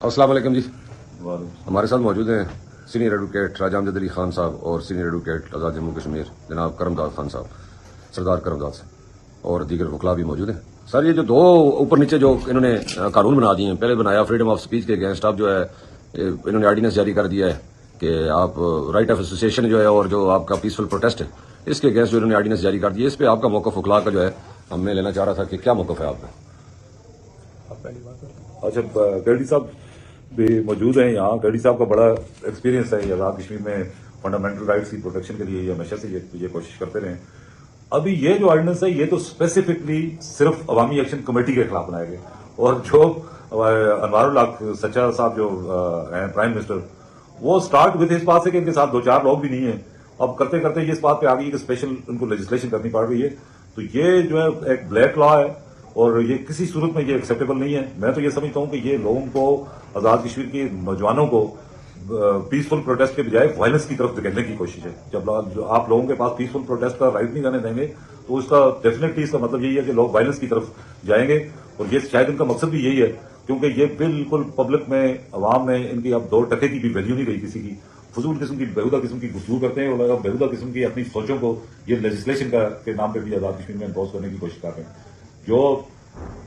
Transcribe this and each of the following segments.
السلام علیکم جی. ہمارے ساتھ موجود ہیں سینئر ایڈوکیٹ راجہ امجد علی خان صاحب اور سینئر ایڈوکیٹ آزاد جموں کشمیر جناب کرمداد خان صاحب، سردار کرمداد صاحب، اور دیگر وکلاء بھی موجود ہیں. سر یہ جو دو اوپر نیچے جو انہوں نے قانون بنا دیے ہیں، پہلے بنایا فریڈم آف سپیچ کے اگینسٹ، اب جو ہے انہوں نے آرڈیننس جاری کر دیا ہے کہ آپ رائٹ آف ایسوسیشن جو ہے اور جو آپ کا پیسفل پروٹیسٹ ہے اس کے اگینسٹ جو انہوں نے آرڈیننس جاری کر دیا ہے، اس پہ آپ کا موقف وکلاء کا جو ہے ہم میں لینا چاہ رہا تھا کہ کیا موقف ہے آپ کا؟ اچھا، گرڈی صاحب بھی موجود ہیں یہاں. گرڈی صاحب کا بڑا ایکسپیرینس ہے یہ آزاد کشمیر میں فنڈامنٹل رائٹس کی پروٹیکشن کے لیے، یہ ہمیشہ سے یہ کوشش کرتے رہے. ابھی یہ جو آرڈیننس ہے یہ تو اسپیسیفکلی صرف عوامی ایکشن کمیٹی کے خلاف بنائے گئے، اور جو انوار الحق سچا صاحب جو ہیں پرائم منسٹر، وہ اسٹارٹ وتھ اس بات سے کہ ان کے ساتھ دو چار لوگ بھی نہیں ہیں. اب کرتے کرتے یہ اس بات پہ آ گئی کہ اسپیشل ان کو لیجسلیشن کرنی پڑ رہی ہے. تو یہ جو ہے ایک بلیک لا ہے اور یہ کسی صورت میں یہ ایکسیپٹیبل نہیں ہے. میں تو یہ سمجھتا ہوں کہ یہ لوگوں کو، آزاد کشمیر کے نوجوانوں کو پیسفل پروٹیسٹ کے بجائے وائلنس کی طرف دھکیلنے کی کوشش ہے. جب آپ لوگوں کے پاس پیسفل پروٹیسٹ کا رائٹ نہیں جانے دیں گے تو اس کا ڈیفینیٹلی اس کا مطلب یہی ہے کہ لوگ وائلنس کی طرف جائیں گے، اور یہ شاید ان کا مقصد بھی یہی ہے، کیونکہ یہ بالکل پبلک میں، عوام میں ان کی اب 2 ٹکے کی بھی ویلیو نہیں رہی کسی کی. فضول قسم کی بیہودہ قسم کی گفتگو کرتے ہیں اور بیہودہ قسم کی اپنی سوچوں کو یہ لیجسلیشن کے نام پہ بھی آزاد کشمیر میں امپوز کرنے کی کوشش کر رہے ہیں. جو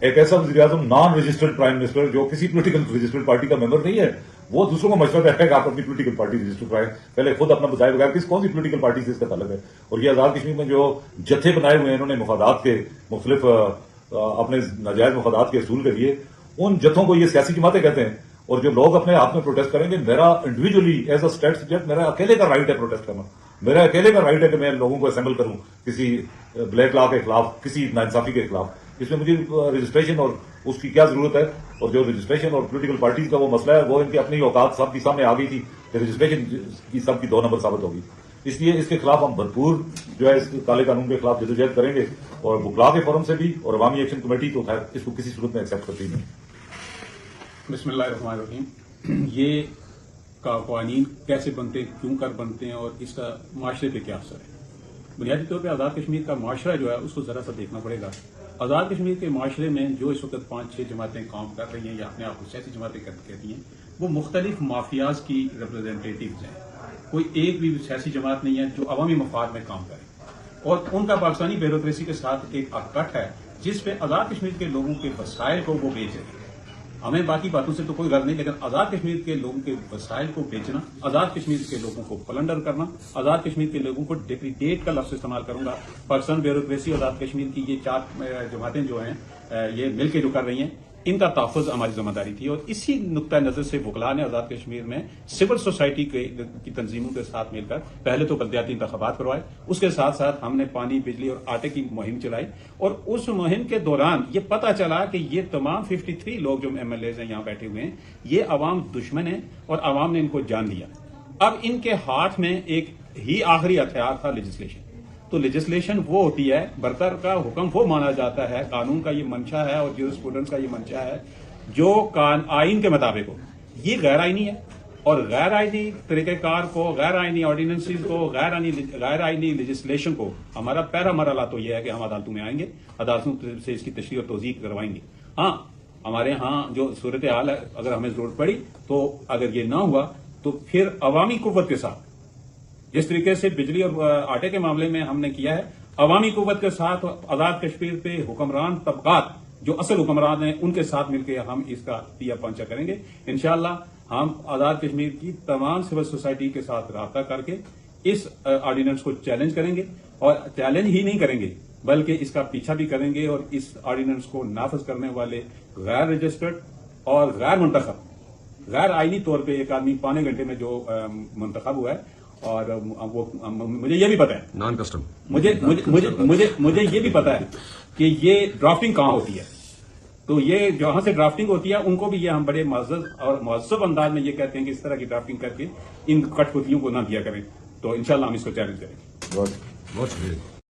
ایک ایسا وزیر اعظم نان رجسٹرڈ پرائم منسٹر جو کسی پولیٹیکل رجسٹرڈ پارٹی کا ممبر نہیں ہے، وہ دوسروں کو مشورہ دے کہ آپ اپنی پولیٹیکل پارٹی رجسٹر کرائیں، پہلے خود اپنا بتائے بغیر کون سی پولیٹیکل پارٹی سے اس کا تعلق ہے. اور یہ آزاد کشمیر میں جو جتھے بنائے ہوئے ہیں انہوں نے مفادات کے مختلف اپنے ناجائز مفادات کے حصول کے لیے، ان جتھوں کو یہ سیاسی جماعتیں کہتے ہیں. اور جو لوگ اپنے ہاتھ میں پروٹیسٹ کریں گے، میرا individually as a state subject میرا اکیلے کا رائٹ ہے پروٹیسٹ کرنا، میرا اکیلے کا رائٹ ہے کہ میں لوگوں کو اسمبل کروں کسی بلیک لا کے خلاف، کسی ناانصافی کے خلاف. اس میں مجھے رجسٹریشن اور اس کی کیا ضرورت ہے؟ اور جو رجسٹریشن اور پولیٹیکل پارٹیز کا وہ مسئلہ ہے، وہ ان کی اپنی اوقات سب کی سامنے آ گئی تھی کہ رجسٹریشن کی سب کی 2 نمبر ثابت ہوگی. اس لیے اس کے خلاف ہم بھرپور جو ہے اس کالے قانون کے خلاف جدوجہد کریں گے، اور وکلاء کے فورم سے بھی اور عوامی ایکشن کمیٹی تو خیر اس کو کسی صورت میں ایکسیپٹ کرتی نہیں. بسم اللہ الرحمن الرحیم. یہ قوانین کیسے بنتے ہیں، کیوں کر بنتے ہیں، اور اس کا معاشرے پہ کیا اثر ہے؟ بنیادی طور پہ آزاد کشمیر کا معاشرہ جو ہے اس کو ذرا سا دیکھنا پڑے گا. آزاد کشمیر کے معاشرے میں جو اس وقت 5-6 جماعتیں کام کر رہی ہیں یا اپنے آپ کو سیاسی جماعتیں کہتی ہیں، وہ مختلف مافیاز کی ریپرزینٹیٹیوز ہیں. کوئی ایک بھی سیاسی جماعت نہیں ہے جو عوامی مفاد میں کام کرے، اور ان کا پاکستانی بیوروکریسی کے ساتھ ایک اکٹ ہے جس پہ آزاد کشمیر کے لوگوں کے وسائل کو وہ بیچ رہے ہیں. ہمیں باقی باتوں سے تو کوئی غرض نہیں، لیکن آزاد کشمیر کے لوگوں کے وسائل کو بیچنا، آزاد کشمیر کے لوگوں کو پلنڈر کرنا، آزاد کشمیر کے لوگوں کو ڈیپریڈیٹ کا لفظ استعمال کروں گا. پاکستان بیوروکریسی، آزاد کشمیر کی یہ 4 جماعتیں جو ہیں یہ مل کے جو کر رہی ہیں، ان کا تحفظ ہماری ذمہ داری تھی. اور اسی نقطۂ نظر سے وکلاء نے آزاد کشمیر میں سول سوسائٹی کی تنظیموں کے ساتھ مل کر پہلے تو بلدیاتی انتخابات کروائے، اس کے ساتھ ساتھ ہم نے پانی، بجلی اور آٹے کی مہم چلائی. اور اس مہم کے دوران یہ پتہ چلا کہ یہ تمام 53 لوگ جو ایم ایل ایز ہیں یہاں بیٹھے ہوئے ہیں، یہ عوام دشمن ہیں اور عوام نے ان کو جان لیا. اب ان کے ہاتھ میں ایک ہی آخری ہتھیار تھا لیجسلیشن. تو لیجسلیشن وہ ہوتی ہے، برتر کا حکم وہ مانا جاتا ہے، قانون کا یہ منشا ہے اور جورسپروڈنس کا یہ منشا ہے جو آئین کے مطابق ہو. یہ غیر آئینی ہے، اور غیر آئینی طریقہ کار کو، غیر آئینی آرڈیننسز کو، غیر آئینی لیجسلیشن کو ہمارا پہلا مرحلہ تو یہ ہے کہ ہم عدالتوں میں آئیں گے، عدالتوں سے اس کی تشریح اور توضیح کروائیں گے. ہاں، ہمارے ہاں جو صورتحال ہے، اگر ہمیں ضرورت پڑی تو اگر یہ نہ ہوا تو پھر عوامی قوت کے ساتھ، جس طریقے سے بجلی اور آٹے کے معاملے میں ہم نے کیا ہے، عوامی قوت کے ساتھ آزاد کشمیر پہ حکمران طبقات جو اصل حکمران ہیں ان کے ساتھ مل کے ہم اس کا پیا پنچا کریں گے. انشاءاللہ ہم آزاد کشمیر کی تمام سول سوسائٹی کے ساتھ رابطہ کر کے اس آرڈیننس کو چیلنج کریں گے، اور چیلنج ہی نہیں کریں گے بلکہ اس کا پیچھا بھی کریں گے. اور اس آرڈیننس کو نافذ کرنے والے غیر رجسٹرڈ اور غیر منتخب، غیر آئینی طور پہ ایک آدمی 5 گھنٹے میں جو منتخب ہوا ہے، اور مجھے یہ بھی پتا ہے، نان کسٹم، مجھے یہ بھی پتا ہے کہ یہ ڈرافٹنگ کہاں ہوتی ہے. تو یہ جہاں سے ڈرافٹنگ ہوتی ہے ان کو بھی یہ ہم بڑے معزز اور مہذب انداز میں یہ کہتے ہیں کہ اس طرح کی ڈرافٹنگ کر کے ان کٹ پتلیوں کو نہ دیا کریں. تو انشاءاللہ ہم اس کو چیلنج کریں گے. بہت شکریہ.